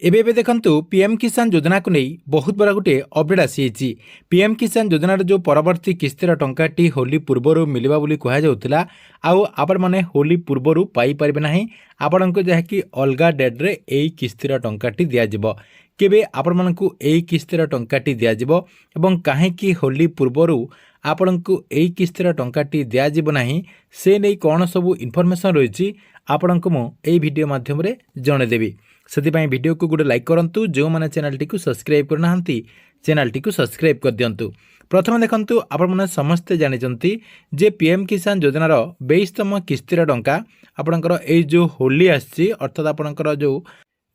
एबे एबे देखंतु पीएम किसान योजना को नहीं बहुत बड़ा गोटे अपडेट आसी। पीएम किसान योजनार जो परवर्ती किस्तिर टंकाटी होली पूर्वर मिलवा बोली कह जाउतिला आउ आपण माने होली पूर्वर पाई परिबे नाही आपनको जहाँकि अलगा डेट रे एई किस्तिर टंकाटी दिया जिवो केबे आपण मानकु एई किस्तिर टंकाटी दिया जिवो एवं काहेकि होली पूर्वर आपणको एई किस्तिर टंकाटी दिया जिवो नाही से नै कोन सब इनफॉरमेशन रहिछि आपणको मु एई वीडियो माध्यम रे जणे देबी से वीडियो को गोटे लाइक करूँ जो मैंने चैनल टी सब्सक्राइब करना चैनल टी सब्सक्राइब कर दिंतु। प्रथम देखंतु आपण मैंने समस्ते जानी जे पीएम किसान योजनार 22तम किस्तिर टंका आपणकर ए जो होली आसी अर्थात आपणकर जो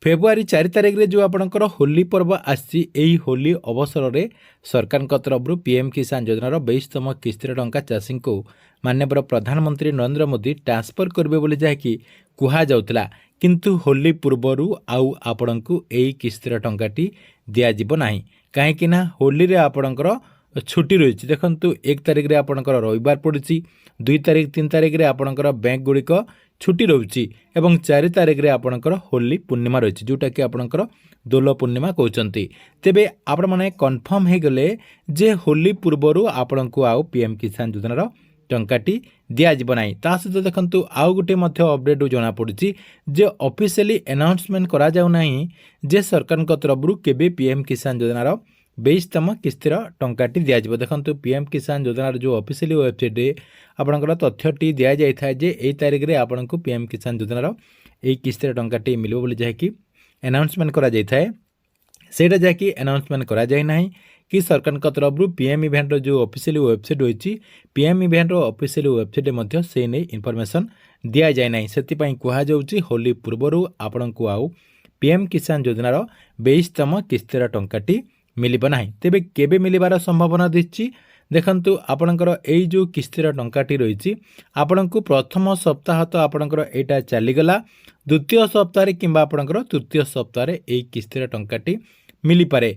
फेब्रुआरी 4 तारिख रे जो आपणकर होली पर्व आसी होली अवसर रे सरकार तरफ पीएम किसान योजनार 22तम किस्तिर टंका चाषी को माननीय प्रधानमंत्री नरेंद्र मोदी ट्रांसफर करेंगे बोली जहाँकि कह जाउतला किंतु होली पूर्वर आउ आपणको एई किस्तिर टंकाटी दिया जिवो नाही काहेकि ना होली रे आपणकर छुट्टी रही देखंतु 1 तारिख रे आपणकर रविवार पड़ुछि 2 तारिख 3 तारिख रे आपणकर बैंक गुड़िक छुट्टी रहुछि एवं 4 तारिख रे आपणकर होली पूर्णिमा रही जोटा कि आपणकर दोल पूर्णिमा कहउचंती। तेबे आपण माने कन्फर्म हे गले जे होली पूर्वर आपणको आउ पीएम किसान योजनार टंकाटी दिया जिवो नाही। ता सहित देखंतु आउ गोटे मध्य अपडेट जना पड़ुछि जे ऑफिशियली अनाउंसमेंट करा जाउ नाही जे सरकार तरफ केबे पीएम किसान योजनार 22तम किस्तिर टंकाटी दिया जिवो। देखंतु पीएम किसान योजनार जो ऑफिशियली वेबसाइट रे आपनकर तथ्यटी दिया जाय था जे 1 तारिख रे आपनको पीएम किसान योजनार एई किस्तिर टंकाटी मिलबो बोली जायकि अनाउंसमेंट करा जाय थाए सेटा जायकि अनाउंसमेंट करा जाय नाही कि सरकार तरफ पीएम इवेंट जो ऑफिशियल वेबसाइट रही पीएम इवेंट ऑफिशियल वेबसाइट में से नहीं इनफॉरमेशन दिया जाए ना से कहुच्छी होली पूर्वर आपण को आउ पीएम किसान योजनार 22तम किस्तिर टंकाटी मिलिब नाही। तेबे केबे मिलिबार संभावना दिछि देखंतु आपणकर एई जो किस्तिर टंकाटी रही आपणको प्रथम सप्ताह तो आपणकर एटा चलीगला द्वितीय सप्ताह किंबा आपणकर तृतीय सप्ताह एई किस्तिर टंकाटी मिली पारे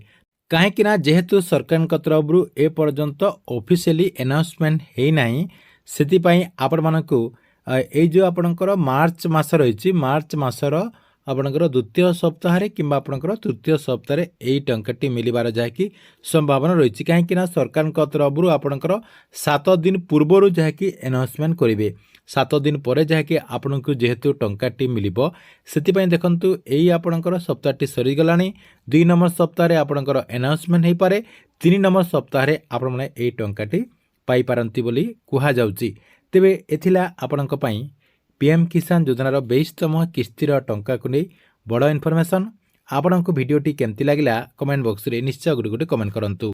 कहीं जेहेतु सरकार तरफ ए पर्यंत ऑफिशियली अनाउंसमेंट है नहीं से आपण मानकु ए जो आपणकर मार्च मास रही मार्च मासर आपणकर द्वितीय सप्ताह किंबा आपणकर तृतीय सप्ताह एई टंकाटी मिलिबार जहाँकि संभावना रही कहीं सरकार तरफ आपणकर 7 दिन पूर्वर जहाँकि अनाउंसमेंट करेंगे 7 दिन पर जहाँकि आपको जेहेतु टंकाटी मिलिबो सेतिपई देखंतु एई आपणकर सप्ताहटी सरीगलानी 2 नंबर सप्ताह आपणकर अनाउंसमेंट हो पारे 3 नंबर सप्ताह आपण माने एई टंकाटी पाई पारंती बोली कुहा जाउची। तेबे एथिला आपणक पई पीएम किसान योजनार 22तम किस्तिर टंका को नहीं बड़ इनफॉरमेशन। आपणको वीडियोटी केमती लागिला कमेंट बॉक्स रे निश्चय गोटे कमेंट करंतु।